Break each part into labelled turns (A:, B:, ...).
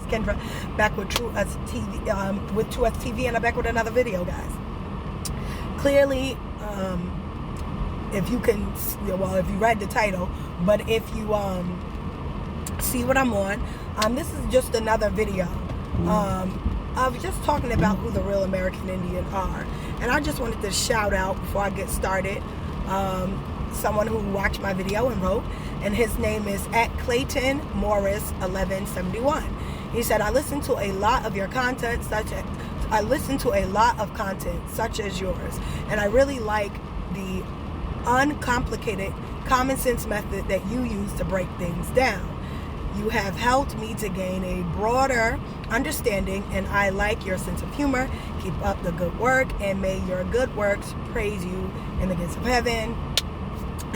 A: Kendra, back with True Us TV, and I'm back with another video, guys. Clearly, if you can, well, if you read the title, but if you see what I'm on, this is just another video of just talking about who the real American Indian are. And I just wanted to shout out before I get started someone who watched my video and wrote, and his name is @ClaytonMorris1171. He said, I listen to a lot of content such as yours, and I really like the uncomplicated common sense method that you use to break things down. You have helped me to gain a broader understanding, and I like your sense of humor. Keep up the good work, and may your good works praise you in the gates of heaven.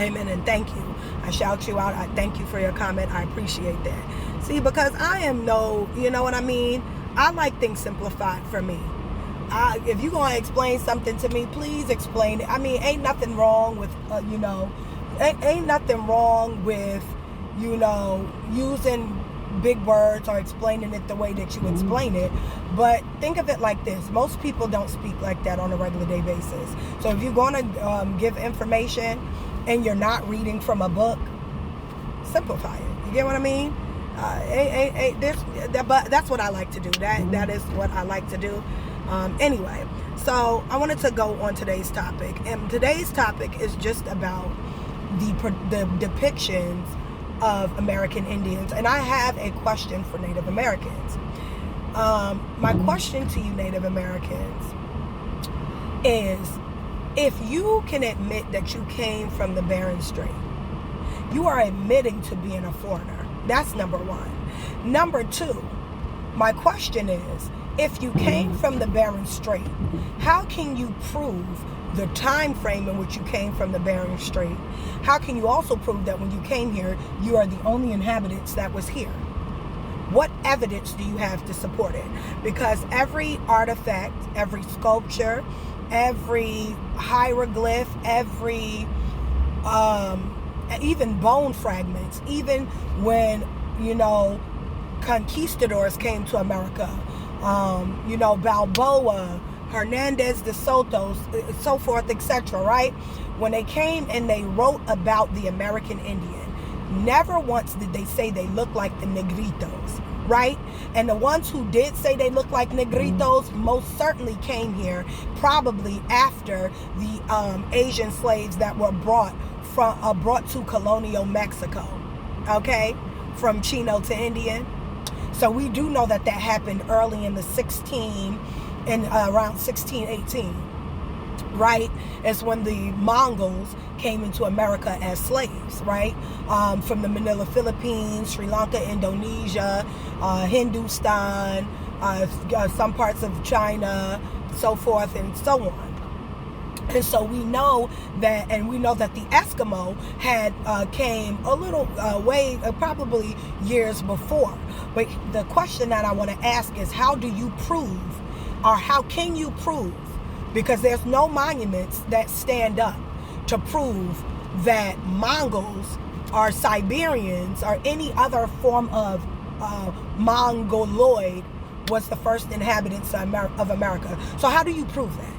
A: Amen and thank you. I shout you out. I thank you for your comment. I appreciate that. See, because I am you know what I mean? I like things simplified for me. If you're going to explain something to me, please explain it. I mean, ain't nothing wrong with, ain't nothing wrong with, using big words or explaining it the way that you explain it. But think of it like this. Most people don't speak like that on a regular day basis. So if you're going to give information and you're not reading from a book, simplify it. You get what I mean? But that's what I like to do. That is what I like to do. Anyway, so I wanted to go on today's topic, and today's topic is just about the depictions of American Indians. And I have a question for Native Americans. My question to you, Native Americans, is if you can admit that you came from the Bering Strait, you are admitting to being a foreigner. That's number one. Number two, my question is, if you came from the Bering Strait, how can you prove the time frame in which you came from the Bering Strait? How can you also prove that when you came here, you are the only inhabitants that was here? What evidence do you have to support it? Because every artifact, every sculpture, every hieroglyph, every even bone fragments, even when conquistadors came to America, Balboa, Hernandez de Soto, so forth, etc., right? When they came and they wrote about the American Indian, never once did they say they look like the Negritos, right? And the ones who did say they look like Negritos most certainly came here probably after the Asian slaves that were brought to colonial Mexico, okay, from Chino to Indian. So we do know that happened early in the around 1618, right? It's when the Mongols came into America as slaves, right? From the Manila, Philippines, Sri Lanka, Indonesia, Hindustan, some parts of China, so forth and so on. And so we know that the Eskimo had came a little way, probably years before. But the question that I want to ask is, how do you prove, or how can you prove, because there's no monuments that stand up to prove that Mongols or Siberians or any other form of Mongoloid was the first inhabitants of America. So how do you prove that?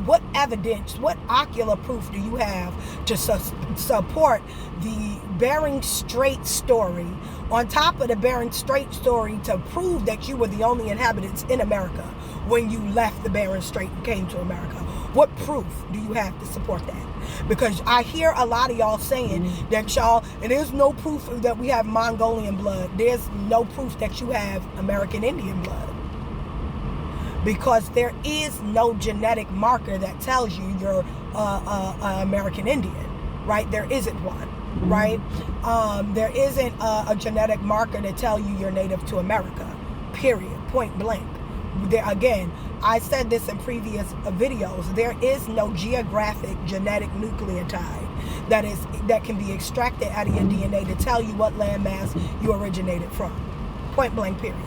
A: What evidence, what ocular proof do you have to support the Bering Strait story, on top of the Bering Strait story, to prove that you were the only inhabitants in America when you left the Bering Strait and came to America? What proof do you have to support that? Because I hear a lot of y'all saying that and there's no proof that we have Mongolian blood. There's no proof that you have American Indian blood. Because there is no genetic marker that tells you you're American Indian, right? There isn't one, right? There isn't a genetic marker to tell you you're native to America, period, point blank. Again, I said this in previous videos, there is no geographic genetic nucleotide that can be extracted out of your DNA to tell you what landmass you originated from, point blank, period.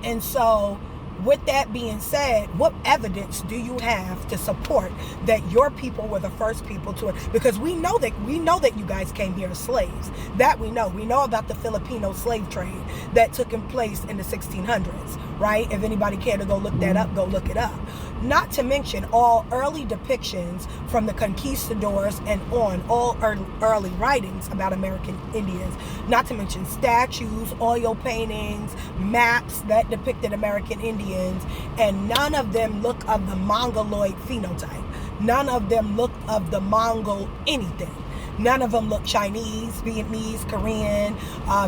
A: And so with that being said, what evidence do you have to support that your people were the first people to it? Because we know that you guys came here as slaves. That we know. We know about the Filipino slave trade that took in place in the 1600s, right? If anybody care to go look that up, go look it up. Not to mention all early depictions from the conquistadors and on, all early writings about American Indians. Not to mention statues, oil paintings, maps that depicted American Indians, and none of them look of the Mongoloid phenotype. None of them look of the Mongol anything. None of them look Chinese, Vietnamese, Korean,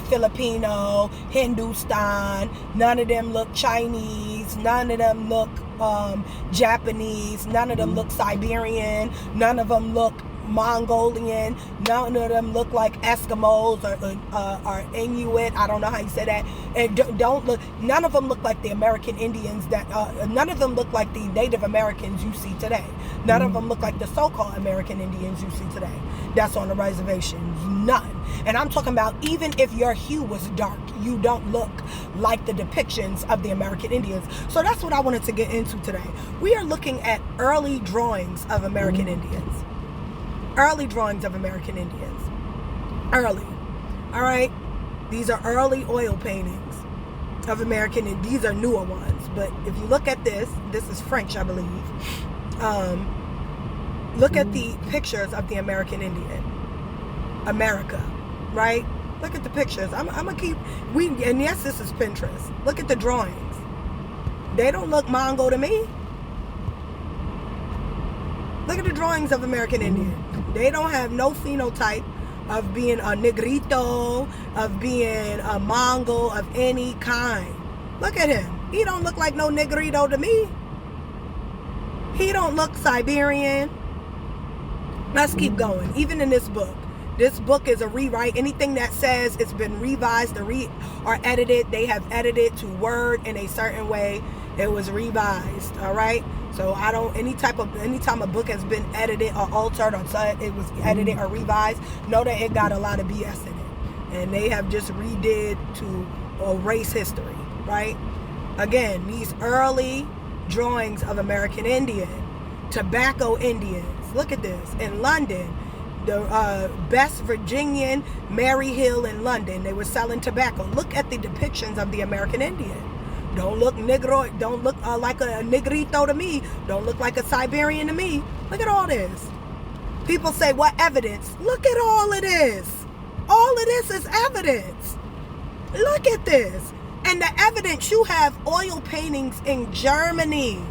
A: Filipino, Hindustan. None of them look Chinese. None of them look Japanese. None of them look Siberian. None of them look Mongolian. None of them look like Eskimos or Inuit. I don't know how you say that. And don't look. None of them look like the American Indians that. None of them look like the Native Americans you see today. None of them look like the so-called American Indians you see today. That's on the reservations. None. And I'm talking about even if your hue was dark, you don't look like the depictions of the American Indians. So that's what I wanted to get into today. We are looking at early drawings of American Indians. Early drawings of American Indians. Early. All right? These are early oil paintings of American Indians. These are newer ones. But if you look at this is French, I believe. Look at the pictures of the American Indian. America. Right? Look at the pictures. I'm going to keep... And yes, this is Pinterest. Look at the drawings. They don't look Mongol to me. Look at the drawings of American Indian. They don't have no phenotype of being a Negrito, of being a Mongol of any kind. Look at him. He don't look like no Negrito to me. He don't look Siberian. Let's keep going. Even in this book. This book is a rewrite. Anything that says it's been revised or edited, they have edited to word in a certain way. It was revised. All right. So I don't, anytime a book has been edited or altered or it was edited or revised, know that it got a lot of BS in it. And they have just redid to erase history, right? Again, these early drawings of American Indian, tobacco Indians. Look at this. In London, the Best Virginian Mary Hill in London, they were selling tobacco. Look at the depictions of the American Indian. Don't look Negro, don't look like a Negrito to me. Don't look like a Siberian to me. Look at all this. People say, what evidence? Look at all of this. All of this is evidence. Look at this. And the evidence, you have oil paintings in Germany,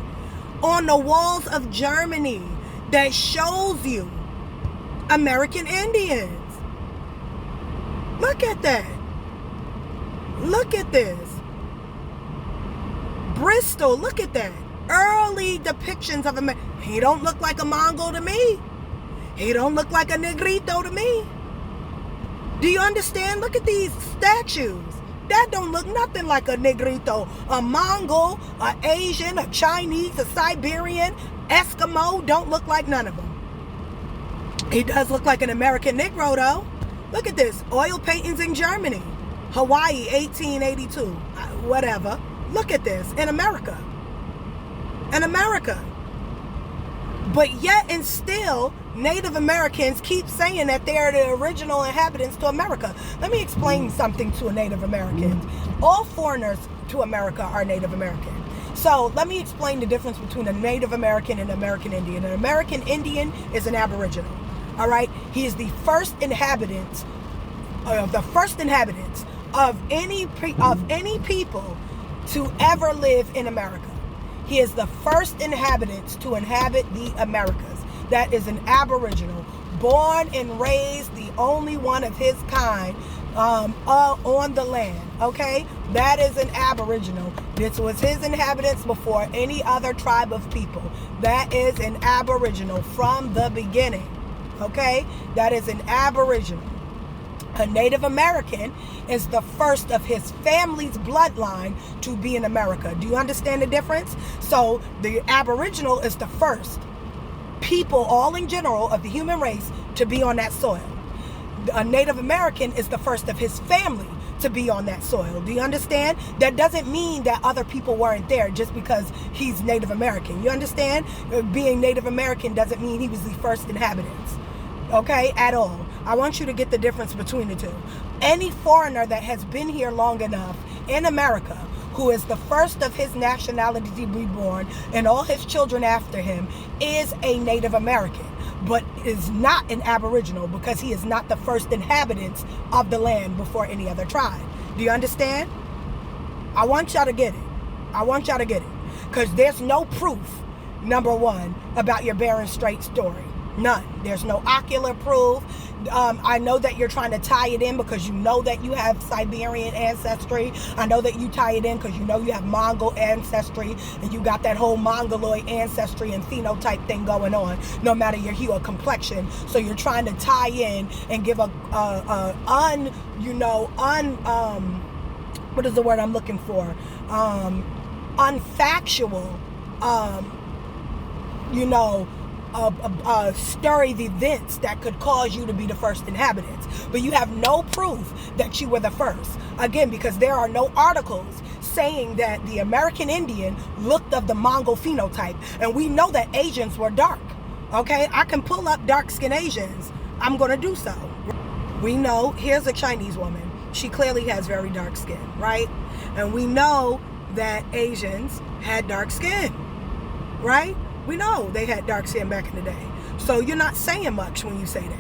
A: on the walls of Germany, that shows you American Indians. Look at that. Look at this. Bristol, look at that. Early depictions of America. He don't look like a Mongol to me. He don't look like a Negrito to me. Do you understand? Look at these statues. That don't look nothing like a Negrito. A Mongol, a Asian, a Chinese, a Siberian, Eskimo don't look like none of them. He does look like an American Negro though. Look at this. Oil paintings in Germany. Hawaii, 1882. Whatever. Look at this. In America. In America. But yet and still, Native Americans keep saying that they are the original inhabitants to America. Let me explain something to a Native American. All foreigners to America are Native American. So let me explain the difference between a Native American and an American Indian. An American Indian is an Aboriginal. All right? He is the first inhabitant of any people to ever live in America. He is the first inhabitant to inhabit the Americas. That is an Aboriginal, born and raised, the only one of his kind on the land. Okay, that is an Aboriginal. This was his inhabitants before any other tribe of people. That is an Aboriginal from the beginning. Okay, that is an Aboriginal. A Native American is the first of his family's bloodline to be in America. Do you understand the difference? So the Aboriginal is the first people, all in general, of the human race to be on that soil. A Native American is the first of his family to be on that soil. Do you understand? That doesn't mean that other people weren't there just because he's Native American. You understand? Being Native American doesn't mean he was the first inhabitants. Okay? At all. I want you to get the difference between the two. Any foreigner that has been here long enough in America, who is the first of his nationality to be born and all his children after him, is a Native American, but is not an Aboriginal because he is not the first inhabitants of the land before any other tribe. Do you understand? I want y'all to get it. I want y'all to get it. Because there's no proof, number one, about your Bering Strait story. None. There's no ocular proof. I know that you're trying to tie it in because you know that you have Siberian ancestry. I know that you tie it in because you know you have Mongol ancestry, and you got that whole Mongoloid ancestry and phenotype thing going on, no matter your hue or complexion. So you're trying to tie in and give what is the word I'm looking for? Unfactual, stirring events that could cause you to be the first inhabitants. But you have no proof that you were the first. Again, because there are no articles saying that the American Indian looked of the Mongol phenotype. And we know that Asians were dark. Okay? I can pull up dark-skinned Asians. I'm going to do so. We know, here's a Chinese woman. She clearly has very dark skin, right? And we know that Asians had dark skin, right? We know they had dark skin back in the day. So you're not saying much when you say that.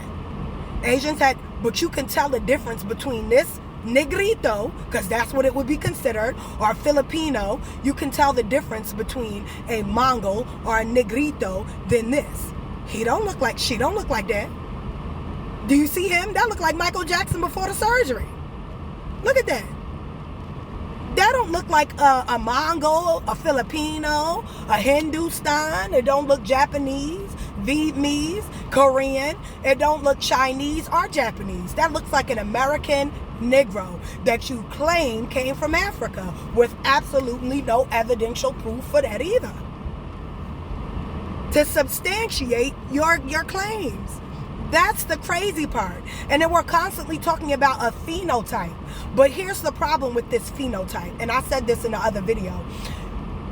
A: Asians had, but you can tell the difference between this negrito, because that's what it would be considered, or Filipino. You can tell the difference between a Mongol or a negrito than this. She don't look like that. Do you see him? That looked like Michael Jackson before the surgery. Look at that. That don't look like a Mongol, a Filipino, a Hindustan. It don't look Japanese, Vietnamese, Korean. It don't look Chinese or Japanese. That looks like an American Negro that you claim came from Africa with absolutely no evidential proof for that either. To substantiate your claims. That's the crazy part. And then we're constantly talking about a phenotype. But here's the problem with this phenotype. And I said this in the other video.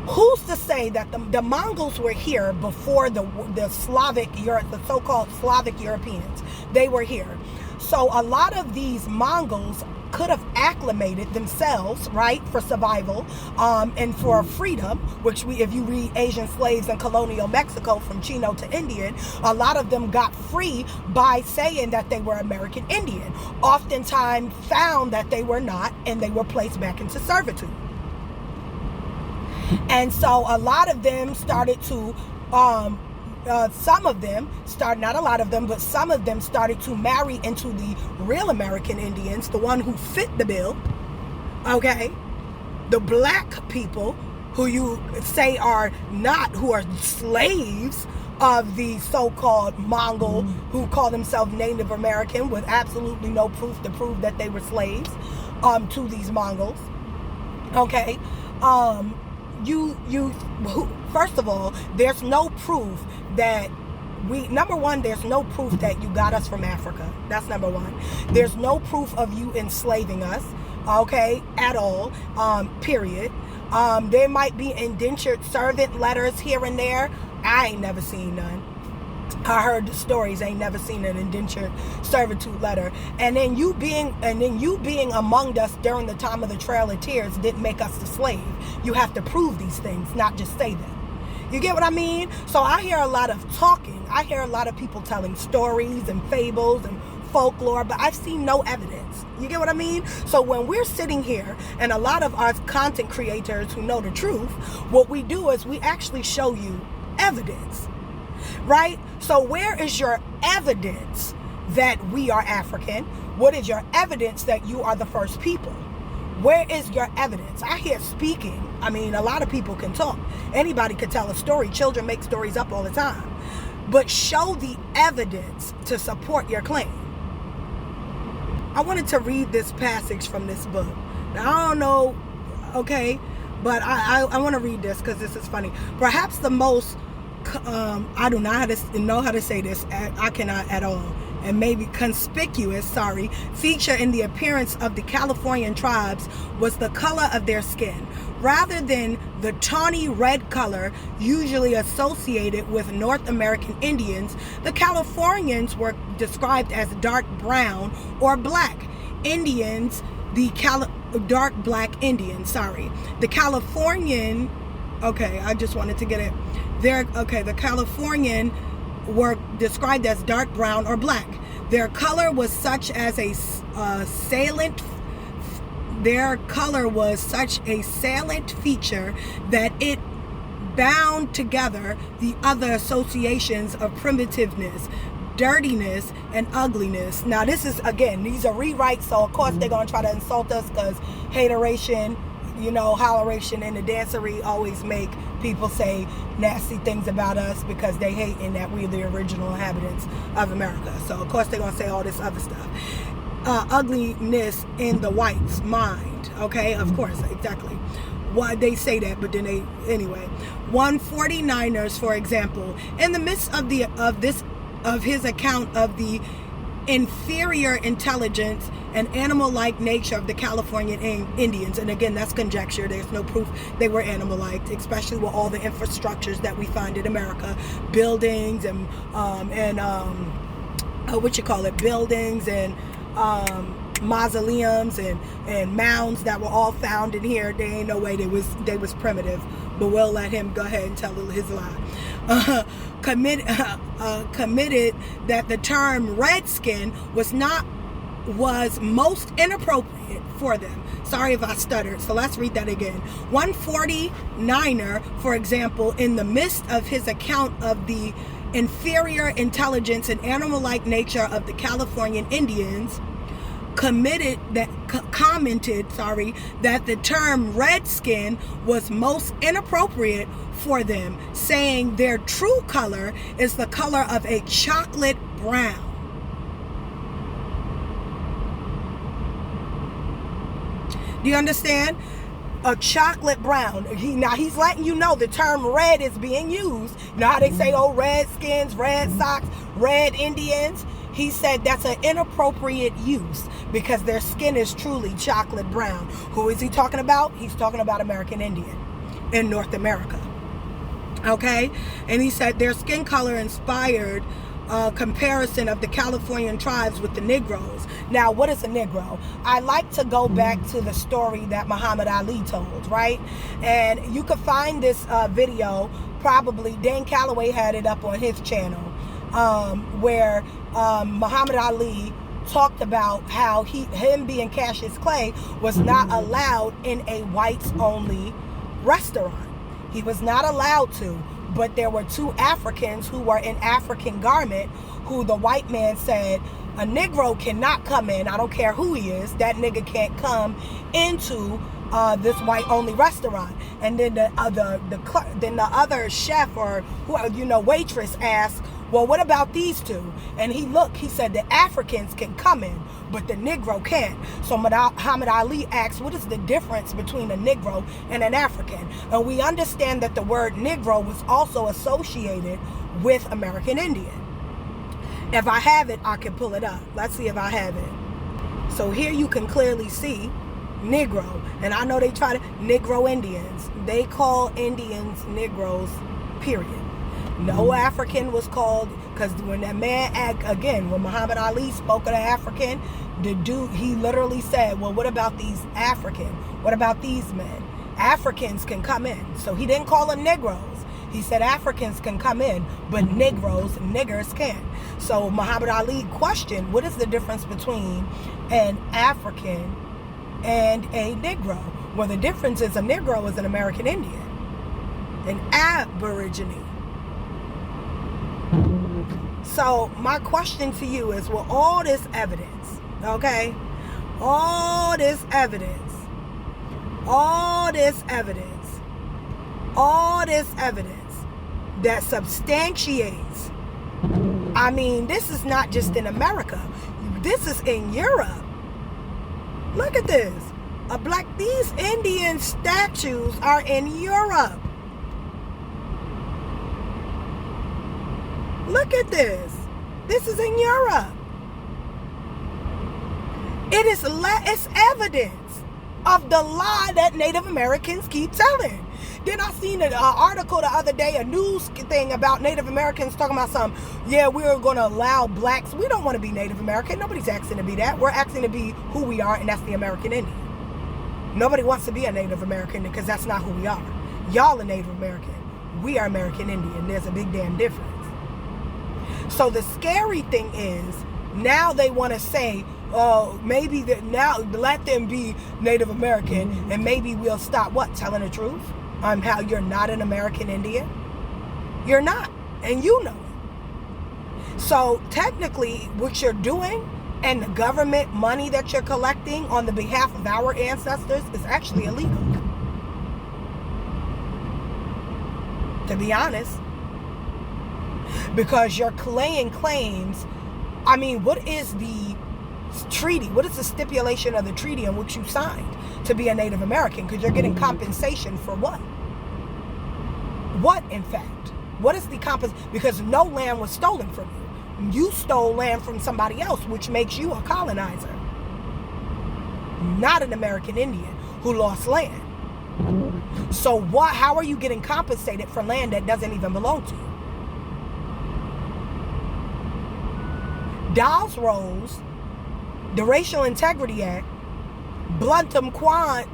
A: Who's to say that the Mongols were here before the Slavic Europe, the so-called Slavic Europeans? They were here. So a lot of these Mongols could have acclimated themselves, right, for survival, and for freedom, which if you read Asian Slaves in colonial Mexico from Chino to Indian, a lot of them got free by saying that they were American Indian. Oftentimes found that they were not, and they were placed back into servitude. And so a lot of them started to some of them started, not a lot of them, but some of them started to marry into the real American Indians, the one who fit the bill, okay? The black people who you say are not, who are slaves of the so-called Mongol, who call themselves Native American with absolutely no proof to prove that they were slaves to these Mongols, okay? First of all, there's no proof that number one, there's no proof that you got us from Africa. That's number one. There's no proof of you enslaving us, okay, at all, period. There might be indentured servant letters here and there. I ain't never seen none. I heard the stories, ain't never seen an indentured servitude letter. And then you being among us during the time of the Trail of Tears didn't make us the slave. You have to prove these things, not just say them. You get what I mean? So I hear a lot of talking. I hear a lot of people telling stories and fables and folklore, but I've seen no evidence. You get what I mean? So when we're sitting here, and a lot of our content creators who know the truth, what we do is we actually show you evidence, right? So where is your evidence that we are African? What is your evidence that you are the first people? Where is your evidence? I hear speaking. I mean, a lot of people can talk. Anybody could tell a story. Children make stories up all the time. But show the evidence to support your claim. I wanted to read this passage from this book. Now, I don't know, okay, but I want to read this because this is funny. Perhaps the most, I do not know how to say this. I cannot at all. and maybe conspicuous, feature in the appearance of the Californian tribes was the color of their skin. Rather than the tawny red color usually associated with North American Indians, the Californians were described as dark brown or black Indians. Dark black Indians, The Californian, I just wanted to get it. The Californian were described as dark brown or black. Their color was such a salient feature that it bound together the other associations of primitiveness, dirtiness, and ugliness. Now this is, again, these are rewrites, so of course they're going to try to insult us because hateration, holleration, and the dancery always make people say nasty things about us because they hate in that we're the original inhabitants of America. So of course they're going to say all this other stuff. Ugliness in the whites' mind. Of course, exactly. Why they say that, but then anyway. 149ers, for example, in the midst of his account of the inferior intelligence and animal-like nature of the Californian Indians, and again, that's conjecture. There's no proof they were animal-like, especially with all the infrastructures that we find in America, buildings and buildings and mausoleums and mounds that were all found in here. There ain't no way they was primitive, but we'll let him go ahead and tell his lie. Committed that the term redskin was most inappropriate for them. Sorry if I stuttered, so let's read that again. 149er, for example, in the midst of his account of the inferior intelligence and animal-like nature of the Californian Indians, commented that the term redskin was most inappropriate for them, saying their true color is the color of a chocolate brown. Do you understand? A chocolate brown. He's letting you know the term red is being used. You know how they say, redskins, red socks, red Indians? He said that's an inappropriate use because their skin is truly chocolate brown. Who is he talking about? He's talking about American Indian in North America. And he said their skin color inspired comparison of the Californian tribes with the Negroes. Now, what is a Negro? I like to go back to the story that Muhammad Ali told, right? And you could find this video, probably Dan Calloway had it up on his channel, where Muhammad Ali talked about how him being Cassius Clay was not allowed in a whites-only restaurant. He was not allowed to, but there were two Africans who were in African garment who the white man said, a Negro cannot come in. I don't care who he is. That nigga can't come into this white-only restaurant. And then the other chef or waitress asked, well, what about these two? And he said the Africans can come in, but the Negro can't. So Muhammad Ali asked, what is the difference between a Negro and an African? And we understand that the word Negro was also associated with American Indian. If I have it, I can pull it up. Let's see if I have it. So here you can clearly see Negro. And I know they try to, Negro Indians. They call Indians Negroes, period. No African was called, because when that man, when Muhammad Ali spoke of the African, the dude, he literally said, well, what about these African? What about these men? Africans can come in. So he didn't call them Negroes. He said Africans can come in, but niggers can't. So Muhammad Ali questioned, what is the difference between an African and a Negro? Well, the difference is a Negro is an American Indian, an Aborigine. So my question to you is, with all this evidence, all this evidence that substantiates, I mean, this is not just in America, this is in Europe. Look at this. These Indian statues are in Europe. Look at this. This is in Europe. It's evidence of the lie that Native Americans keep telling. Then I seen an article the other day, a news thing about Native Americans talking about we're going to allow blacks. We don't want to be Native American. Nobody's asking to be that. We're asking to be who we are, and that's the American Indian. Nobody wants to be a Native American because that's not who we are. Y'all are Native American. We are American Indian. There's a big damn difference. So the scary thing is, now they want to say, maybe now let them be Native American, and maybe we'll stop telling the truth on how you're not an American Indian. You're not, and you know it. So technically, what you're doing and the government money that you're collecting on the behalf of our ancestors is actually illegal. To be honest. Because you're laying claims. I mean, what is the treaty? What is the stipulation of the treaty in which you signed to be a Native American? Because you're getting compensation for what? What, in fact? What is the compensation? Because no land was stolen from you. You stole land from somebody else, which makes you a colonizer. Not an American Indian who lost land. So how are you getting compensated for land that doesn't even belong to you? Dawes-Rose, the Racial Integrity Act, blood quantum,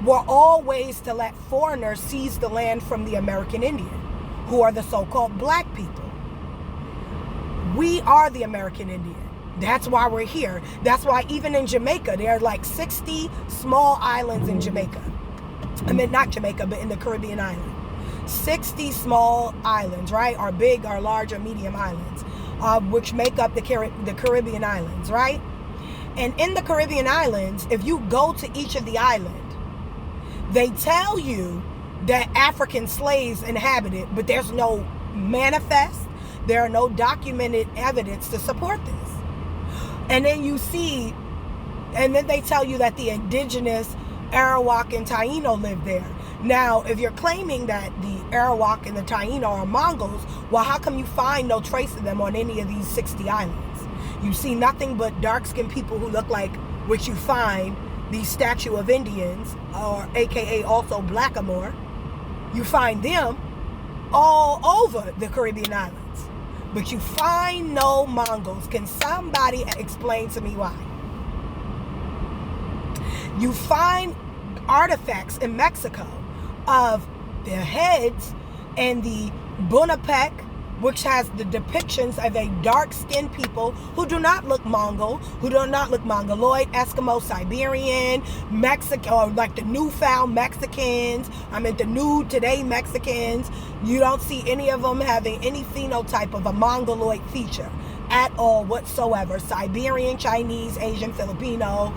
A: were all ways to let foreigners seize the land from the American Indian, who are the so-called black people. We are the American Indian. That's why we're here. That's why even in Jamaica, there are like 60 small islands in Jamaica. I mean, not Jamaica, but in the Caribbean island. 60 small islands, right? Or big or large or medium islands, which make up the Caribbean islands, right? And in the Caribbean islands, if you go to each of the islands, they tell you that African slaves inhabited, but there's no manifest, there are no documented evidence to support this. And then and then they tell you that the indigenous Arawak and Taino live there. Now, if you're claiming that the Arawak and the Taino are Mongols, well, how come you find no trace of them on any of these 60 islands? You see nothing but dark-skinned people who look like what you find the Statue of Indians, or AKA also Blackamoor. You find them all over the Caribbean islands. But you find no Mongols. Can somebody explain to me why? You find artifacts in Mexico of their heads and the Bonaparte, which has the depictions of a dark-skinned people who do not look Mongol, who do not look Mongoloid, Eskimo, Siberian, Mexican, or like the newfound Mexicans. I mean, the new today Mexicans. You don't see any of them having any phenotype of a Mongoloid feature at all whatsoever. Siberian, Chinese, Asian, Filipino,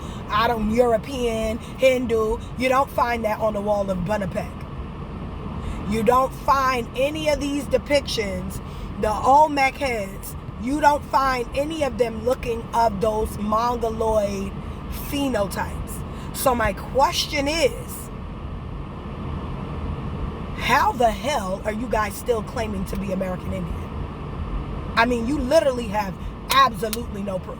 A: European, Hindu. You don't find that on the wall of Bonaparte. You don't find any of these depictions, the Olmec heads. You don't find any of them looking of those Mongoloid phenotypes. So my question is, how the hell are you guys still claiming to be American Indian? I mean, you literally have absolutely no proof.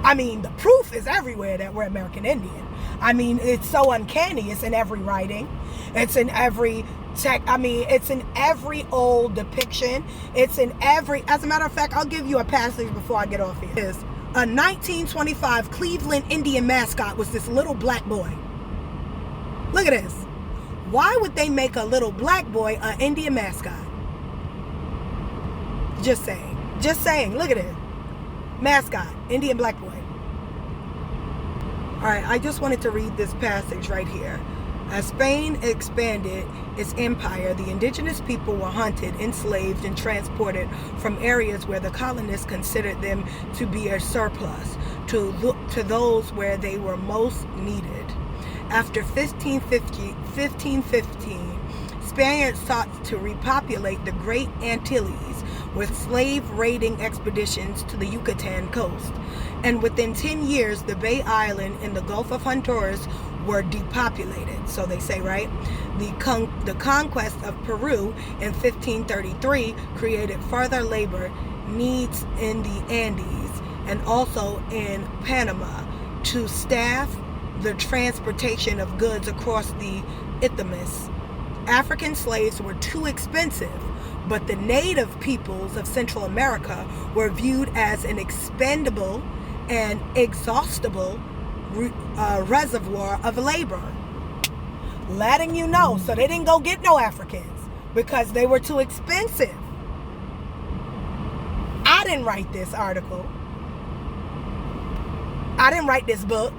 A: I mean, the proof is everywhere that we're American Indian. I mean, it's so uncanny. It's in every writing. It's in every it's in every old depiction. It's in every, as a matter of fact, I'll give you a passage before I get off here. It's a 1925 Cleveland Indian mascot was this little black boy. Look at this. Why would they make a little black boy an Indian mascot? Just saying. Just saying. Look at it. Mascot. Indian black boy. Alright, I just wanted to read this passage right here. As Spain expanded its empire, the indigenous people were hunted, enslaved, and transported from areas where the colonists considered them to be a surplus to those where they were most needed. After 1515, Spaniards sought to repopulate the Great Antilles with slave-raiding expeditions to the Yucatan coast. And within 10 years, the Bay Island in the Gulf of Honduras were depopulated. So they say, right? The conquest of Peru in 1533 created further labor needs in the Andes and also in Panama to staff the transportation of goods across the Isthmus. African slaves were too expensive, but the native peoples of Central America were viewed as an expendable and exhaustible reservoir of labor. Letting you know, so they didn't go get no Africans because they were too expensive. I didn't write this article. I didn't write this book.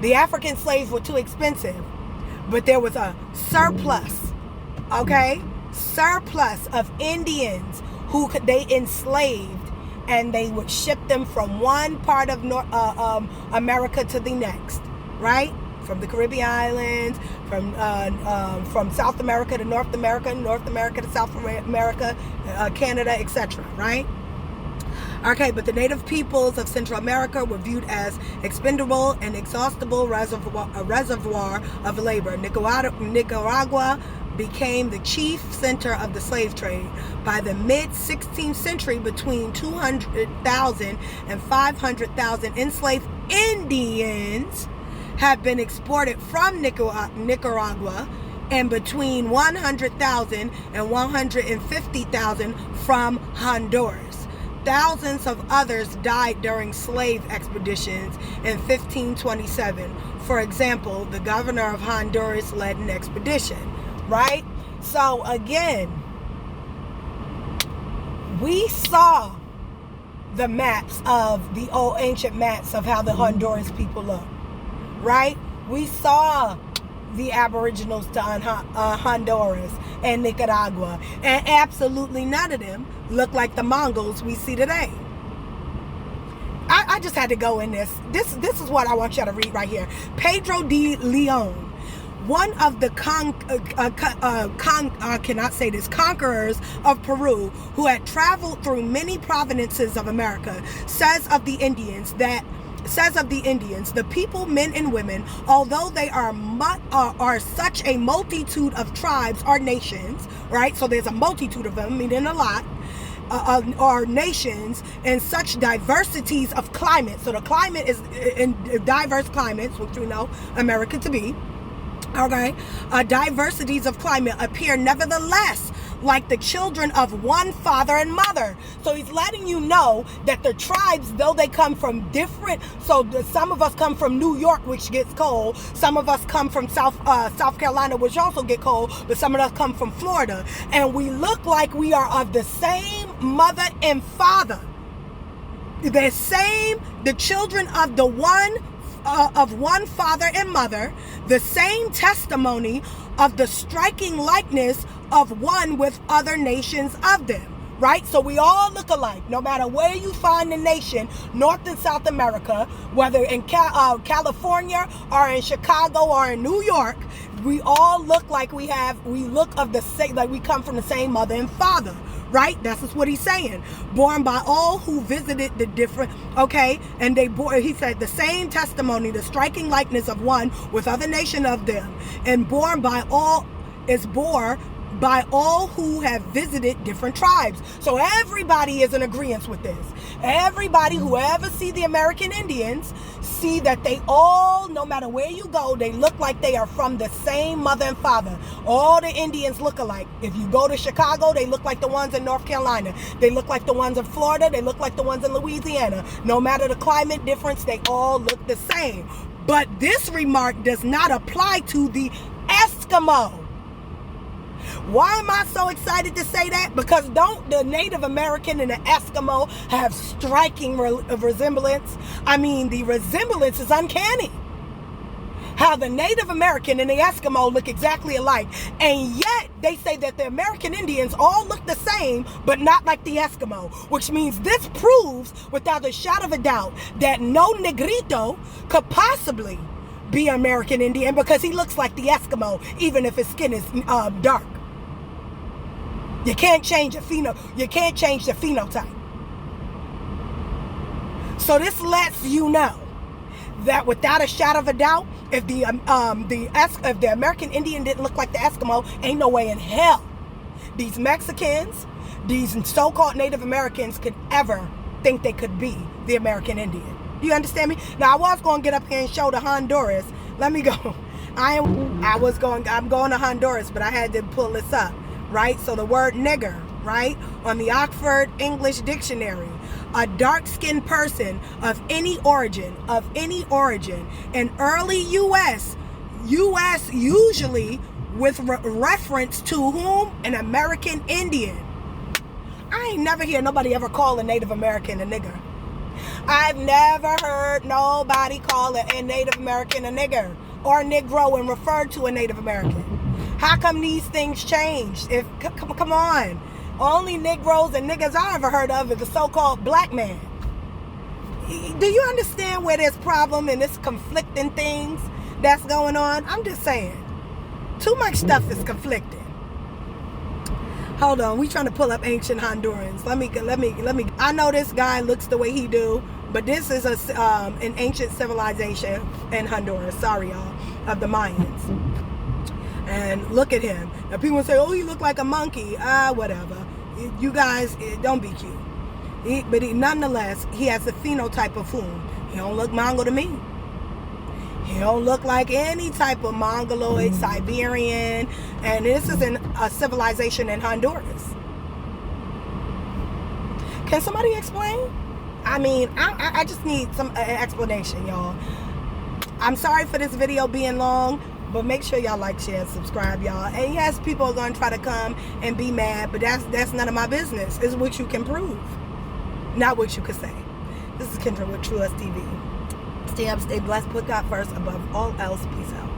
A: The African slaves were too expensive, but there was a surplus, okay? Surplus of Indians who they enslaved, and they would ship them from one part of America to the next, right? From the Caribbean islands, from South America to North America, North America to South America, Canada, etc., right? Okay, but the native peoples of Central America were viewed as expendable and exhaustible reservoir of labor. Nicaragua became the chief center of the slave trade. By the mid-16th century, between 200,000 and 500,000 enslaved Indians have been exported from Nicaragua, and between 100,000 and 150,000 from Honduras. Thousands of others died during slave expeditions in 1527. For example, the governor of Honduras led an expedition, right? So again, we saw the maps of the old ancient maps of how the Honduras people look, right? We saw the aboriginals to Honduras and Nicaragua, and absolutely none of them look like the Mongols we see today. I just had to go in this. This is what I want y'all to read right here. Pedro de Leon, one of the conquerors of Peru, who had traveled through many provinces of America, says of the Indians, the people, men and women, although they are such a multitude of tribes or nations, right? So there's a multitude of them, meaning a lot, or nations, and such diversities of climate. So the climate is in diverse climates, which we know America to be. Okay, diversities of climate appear nevertheless like the children of one father and mother. So he's letting you know that the tribes, though they come from different, so some of us come from New York, which gets cold. Some of us come from South Carolina, which also get cold. But some of us come from Florida, and we look like we are of the same mother and father. The children of the one father and mother, the same testimony of the striking likeness of one with other nations of them, right? So we all look alike, no matter where you find the nation, North and South America, whether in California or in Chicago or in New York, we all look like we look of the same, like we come from the same mother and father. Right? That's just what he's saying. Born by all who visited the different, okay? And he said the same testimony, the striking likeness of one with other nation of them. And born by all who have visited different tribes. So everybody is in agreement with this. Everybody who ever see the American Indians see that they all, no matter where you go, they look like they are from the same mother and father. All the Indians look alike. If you go to Chicago, they look like the ones in North Carolina. They look like the ones in Florida. They look like the ones in Louisiana. No matter the climate difference, they all look the same. But this remark does not apply to the Eskimo. Why am I so excited to say that? Because don't the Native American and the Eskimo have striking resemblance? I mean, the resemblance is uncanny. How the Native American and the Eskimo look exactly alike. And yet they say that the American Indians all look the same, but not like the Eskimo. Which means this proves without a shadow of a doubt that no Negrito could possibly be American Indian, because he looks like the Eskimo, even if his skin is dark. You can't change the phenotype. So this lets you know that without a shadow of a doubt, If the American Indian didn't look like the Eskimo, ain't no way in hell these Mexicans, these so-called Native Americans could ever think they could be the American Indian. Do you understand me? Now, I was going to get up here and show the Honduras. Let me go. I'm going to Honduras, but I had to pull this up, right? So the word nigger, right? On the Oxford English Dictionary, a dark-skinned person of any origin, in early U.S. usually with reference to whom? An American Indian. I ain't never hear nobody ever call a Native American a nigger. I've never heard nobody call a Native American a nigger or a Negro and refer to a Native American. How come these things changed? Come on. Only Negroes and niggas I ever heard of is the so-called black man. Do you understand where there's problem and this conflicting things that's going on? I'm just saying. Too much stuff is conflicting. Hold on, we trying to pull up ancient Hondurans. Let me. I know this guy looks the way he do, but this is an ancient civilization in Honduras. Sorry, y'all, of the Mayans. And look at him. Now people say, "Oh, he look like a monkey." Whatever. You guys, don't be cute. Nonetheless, he has the phenotype of whom? He don't look Mongol to me. He don't look like any type of Mongoloid, Siberian, and this is a civilization in Honduras. Can somebody explain? I mean, I just need some explanation, y'all. I'm sorry for this video being long, but make sure y'all like, share, and subscribe, y'all. And yes, people are going to try to come and be mad, but that's none of my business. It's what you can prove, not what you can say. This is Kendra with True Us TV. Stay up, stay blessed, put God first above all else. Peace out.